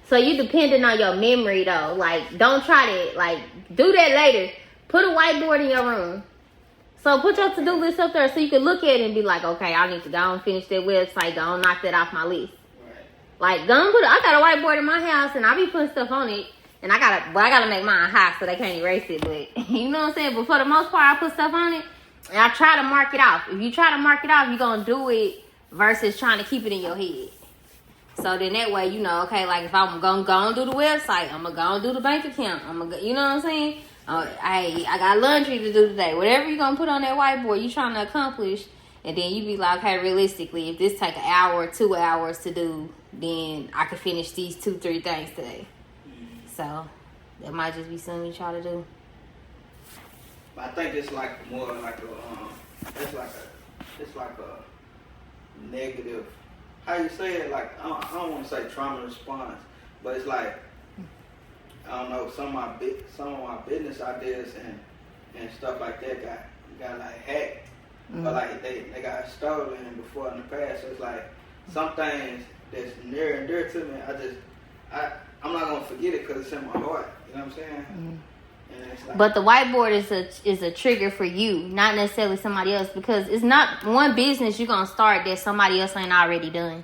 So you depending on your memory though. Like, don't try to do that later. Put a whiteboard in your room. So put your to-do list up there so you can look at it and be like, okay, I need to go and finish that website. Go and knock that off my list. Right. Like, I got a whiteboard in my house and I be putting stuff on it. And I gotta make mine hot so they can't erase it. But you know what I'm saying? But for the most part, I put stuff on it and I try to mark it off. If you try to mark it off, you're gonna do it versus trying to keep it in your head. So then that way, you know, okay, like if I'm gonna go and do the website, I'm gonna go and do the bank account. You know what I'm saying? I got laundry to do today. Whatever you're gonna put on that whiteboard, you trying to accomplish, and then you be like, okay, realistically, if this take an hour or 2 hours to do, then I could finish these 2-3 things today. So that might just be something you try to do. I think it's like more like it's like a negative. How you say it? Like I don't want to say trauma response, but it's like I don't know. Some of my business ideas and stuff like that got like hacked, but like they got stolen before in the past. So it's like some things that's near and dear to me. I'm not gonna forget it because it's in my heart. You know what I'm saying? Like, but the whiteboard is a trigger for you, not necessarily somebody else, because it's not one business you're gonna start that somebody else ain't already done.